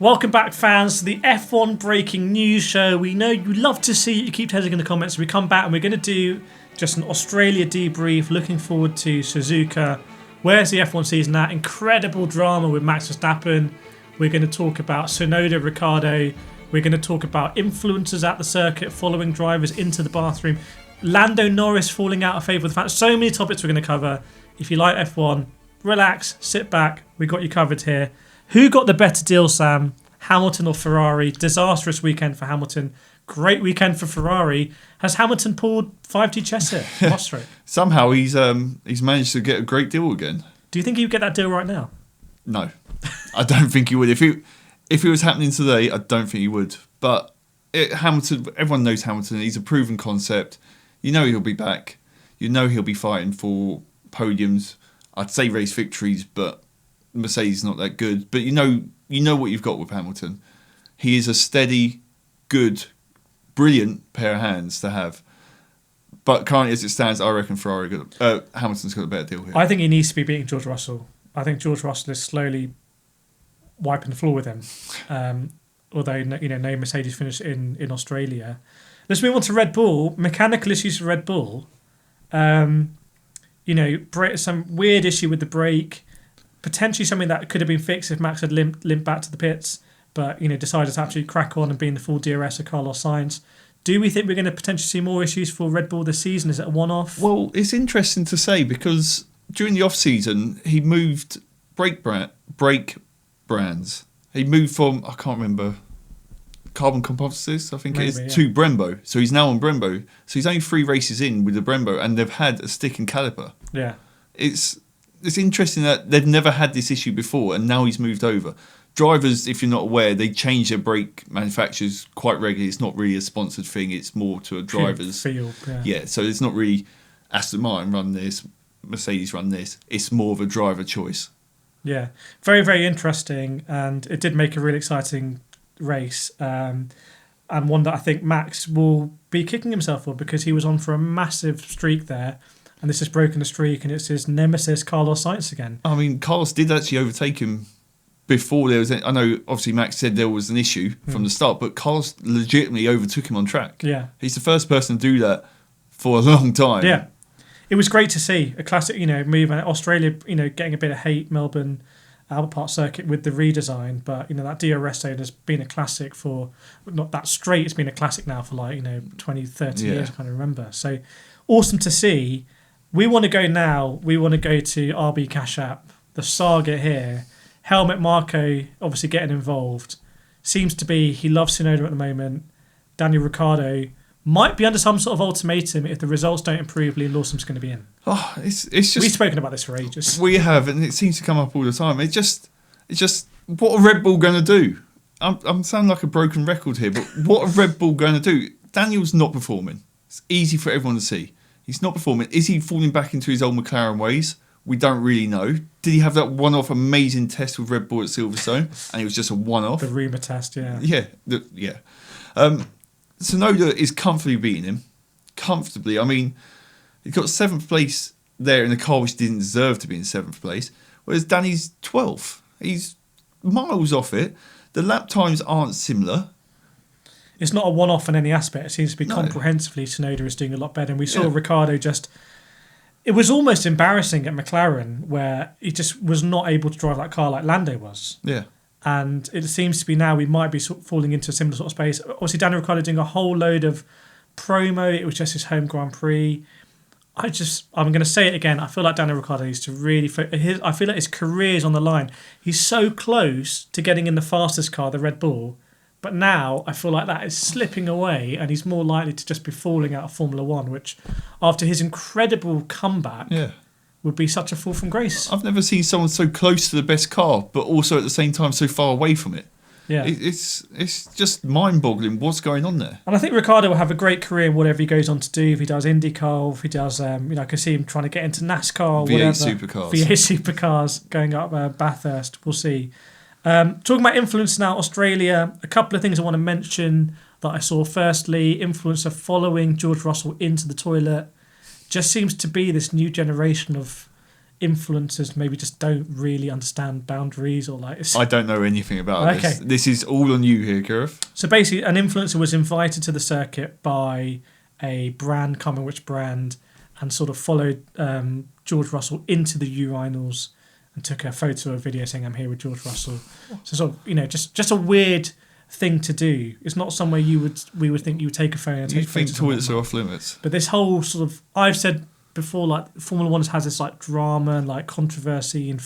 Welcome back, fans, to the F1 breaking news show. We know you love to see it. You keep telling in the comments. We come back and we're going to do just an Australia debrief. Looking forward to Suzuka. Where's the F1 season at? Incredible drama with Max Verstappen. We're going to talk about Tsunoda, Ricciardo. We're going to talk about influencers at the circuit following drivers into the bathroom. Lando Norris falling out of favour with the fans. So many topics we're going to cover. If you like F1, relax, sit back. We got you covered here. Who got the better deal, Sam? Hamilton or Ferrari? Disastrous weekend for Hamilton. Great weekend for Ferrari. Has Hamilton pulled 5G chess here? Austria. Somehow he's managed to get a great deal again. Do you think he would get that deal right now? No, I don't think he would. If it was happening today, I don't think he would. But Hamilton, everyone knows Hamilton. He's a proven concept. You know he'll be back. You know he'll be fighting for podiums. I'd say race victories, but Mercedes is not that good. But you know what you've got with Hamilton. He is a steady, good, brilliant pair of hands to have. But currently, as it stands, I reckon Hamilton's got a better deal here. I think he needs to be beating George Russell. I think George Russell is slowly wiping the floor with him. Although no Mercedes finished in Australia. Let's move on to Red Bull. Mechanical issues for Red Bull. Some weird issue with the brake. Potentially something that could have been fixed if Max had limped back to the pits, but decided to actually crack on and be in the full DRS of Carlos Sainz. Do we think we're going to potentially see more issues for Red Bull this season? Is it a one-off? Well, it's interesting to say because during the off-season, he moved brake brands. He moved from, I can't remember, Carbon Composites, I think maybe, it is, to Brembo. So he's now on Brembo. So he's only 3 races in with the Brembo, and they've had a stick and caliper. Yeah. It's interesting that they've never had this issue before, and now he's moved over. Drivers, if you're not aware, they change their brake manufacturers quite regularly. It's not really a sponsored thing. It's more to a driver's field. Yeah, so it's not really Aston Martin run this, Mercedes run this. It's more of a driver choice. Yeah, very, very interesting, and it did make a really exciting race, and one that I think Max will be kicking himself for because he was on for a massive streak there. And this has broken the streak, and it's his nemesis, Carlos Sainz, again. I mean, Carlos did actually overtake him before there was... I know, obviously, Max said there was an issue from the start, but Carlos legitimately overtook him on track. Yeah. He's the first person to do that for a long time. Yeah. It was great to see a classic, move. And Australia, getting a bit of hate, Melbourne, Albert Park circuit with the redesign. But, that DRS zone has been a classic for... Not that straight, it's been a classic now for 20, 30 years, I can't remember. So, awesome to see... We want to go now. We want to go to RB Cash App. The saga here. Helmut Marko obviously getting involved. Seems to be he loves Tsunoda at the moment. Daniel Ricciardo might be under some sort of ultimatum. If the results don't improve, Liam Lawson's going to be in. Oh, it's just... We've spoken about this for ages. We have, and it seems to come up all the time. It's just what are Red Bull going to do? I'm sounding like a broken record here, but what are Red Bull going to do? Daniel's not performing. It's easy for everyone to see. He's not performing. Is he falling back into his old McLaren ways? We don't really know. Did he have that one-off amazing test with Red Bull at Silverstone? And it was just a one-off. The rumour test, yeah. Yeah. Tsunoda is comfortably beating him. Comfortably. I mean, he got 7th place there in a car which didn't deserve to be in 7th place, whereas Danny's 12th. He's miles off it. The lap times aren't similar. It's not a one-off in any aspect. It seems to be comprehensively Tsunoda is doing a lot better. And we saw Ricciardo it was almost embarrassing at McLaren where he just was not able to drive that car like Lando was. Yeah. And it seems to be now we might be sort of falling into a similar sort of space. Obviously, Daniel Ricciardo doing a whole load of promo. It was just his home Grand Prix. I'm going to say it again. I feel like Daniel Ricciardo needs to really... I feel like his career is on the line. He's so close to getting in the fastest car, the Red Bull. But now I feel like that is slipping away and he's more likely to just be falling out of Formula One, which after his incredible comeback would be such a fall from grace. I've never seen someone so close to the best car, but also at the same time so far away from it. Yeah, It's just mind-boggling what's going on there. And I think Ricciardo will have a great career in whatever he goes on to do. If he does IndyCar, if he does, I can see him trying to get into NASCAR, V8 supercars. V8 supercars going up Bathurst. We'll see. Talking about influence now, Australia, a couple of things I want to mention that I saw. Firstly, influencer following George Russell into the toilet. Just seems to be this new generation of influencers maybe just don't really understand boundaries or like. I don't know anything about Okay. this. This is all on you here, Gareth. So basically, an influencer was invited to the circuit by a brand, can't remember which brand, and sort of followed George Russell into the urinals and took a photo or video saying, "I'm here with George Russell." So sort of, just a weird thing to do. It's not somewhere we would think you would take a phone and Do you take think photos. toilets are off limits? But this whole sort of, I've said before, like Formula One has this like drama and like controversy and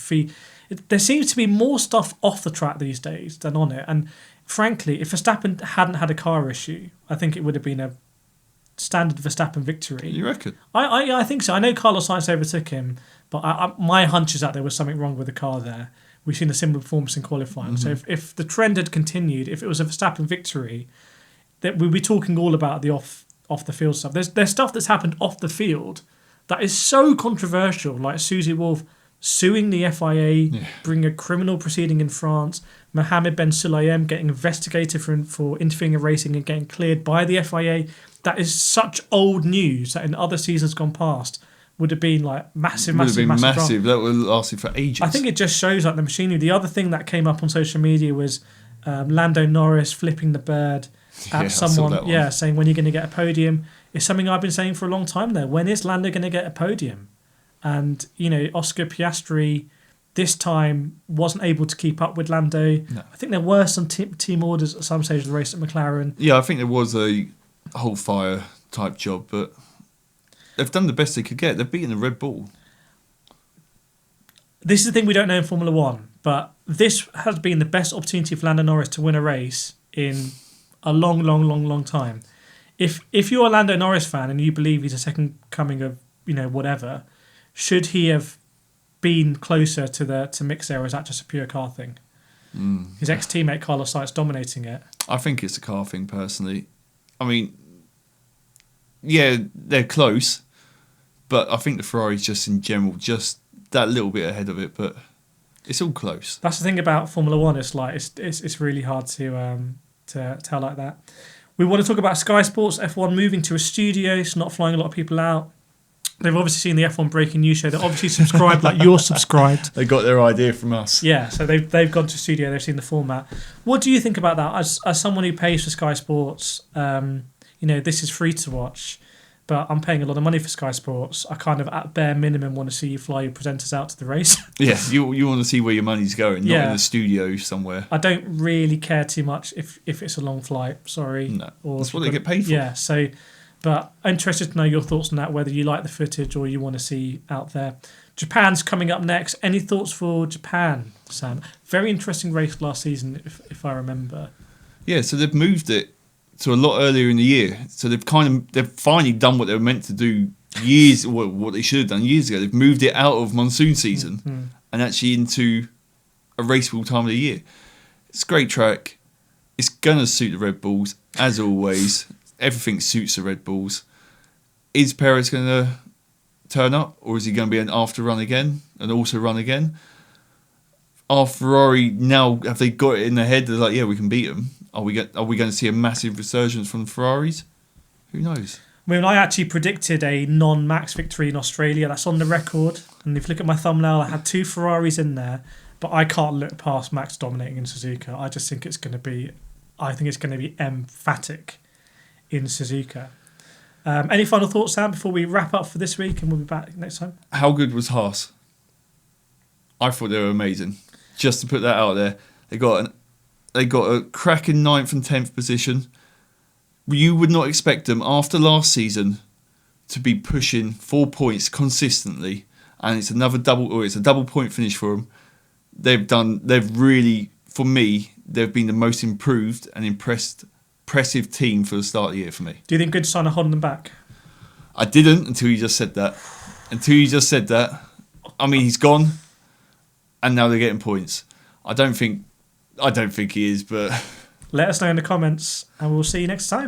there seems to be more stuff off the track these days than on it. And frankly, if Verstappen hadn't had a car issue, I think it would have been a standard Verstappen victory. You reckon? I think so. I know Carlos Sainz overtook him, but my hunch is that there was something wrong with the car there. We've seen a similar performance in qualifying. So if the trend had continued, if it was a Verstappen victory, that we'd be talking all about the off the field stuff. There's stuff that's happened off the field that is so controversial, like Susie Wolf suing the FIA, bringing a criminal proceeding in France, Mohammed Ben Sulayem getting investigated for interfering in racing and getting cleared by the FIA. That is such old news that in other seasons gone past would have been like massive drama. That would have lasted for ages. I think it just shows like the machinery. The other thing that came up on social media was Lando Norris flipping the bird at someone, saying, "When are you going to get a podium?" It's something I've been saying for a long time there. When is Lando going to get a podium? And, Oscar Piastri this time wasn't able to keep up with Lando. No. I think there were some team orders at some stage of the race at McLaren. Yeah, I think there was a whole fire type job, but they've done the best they could get. They've beaten the Red Bull. This is the thing we don't know in Formula One, but this has been the best opportunity for Lando Norris to win a race in a long time. If you're a Lando Norris fan and you believe he's a second coming of, whatever, should he have been closer to Mick's there, or is that just a pure car thing? His ex-teammate Carlos Sainz dominating it. I think it's a car thing, personally. I mean, yeah, they're close, but I think the Ferrari's just in general, just that little bit ahead of it, but it's all close. That's the thing about Formula One. It's like it's really hard to tell like that. We want to talk about Sky Sports F1 moving to a studio, so not flying a lot of people out. They've obviously seen the F1 breaking news show. They're obviously subscribed, like you're subscribed. They got their idea from us. Yeah, so they've gone to studio. They've seen the format. What do you think about that? As someone who pays for Sky Sports, this is free to watch, but I'm paying a lot of money for Sky Sports. I kind of, at bare minimum, want to see you fly your presenters out to the race. Yeah, you want to see where your money's going, not in the studio somewhere. I don't really care too much if it's a long flight. Sorry. No, that's what they get paid for. Yeah, so... But I'm interested to know your thoughts on that, whether you like the footage or you want to see out there. Japan's coming up next. Any thoughts for Japan, Sam? Very interesting race last season, if I remember. Yeah, so they've moved it to a lot earlier in the year. So they've finally done what they were meant to do what they should have done years ago. They've moved it out of monsoon season and actually into a raceable time of the year. It's a great track. It's going to suit the Red Bulls, as always. Everything suits the Red Bulls. Is Perez going to turn up, or is he going to be an after run again, an auto run again? Are Ferrari now, have they got it in their head? They're like, yeah, we can beat them. Are we going to see a massive resurgence from the Ferraris? Who knows? I mean, I actually predicted a non-Max victory in Australia. That's on the record. And if you look at my thumbnail, I had 2 Ferraris in there, but I can't look past Max dominating in Suzuka. I just think it's going to be emphatic in Suzuka. Any final thoughts, Sam, before we wrap up for this week, and we'll be back next time? How good was Haas? I thought they were amazing. Just to put that out there, they got a cracking 9th and 10th position. You would not expect them after last season to be pushing 4 points consistently, and it's a double point finish for them. They've really, for me, they've been the most improved and impressive team for the start of the year for me. Do you think good sign of holding them back? I didn't until you just said that. I mean, he's gone, and now they're getting points. I don't think he is, but let us know in the comments, and we'll see you next time.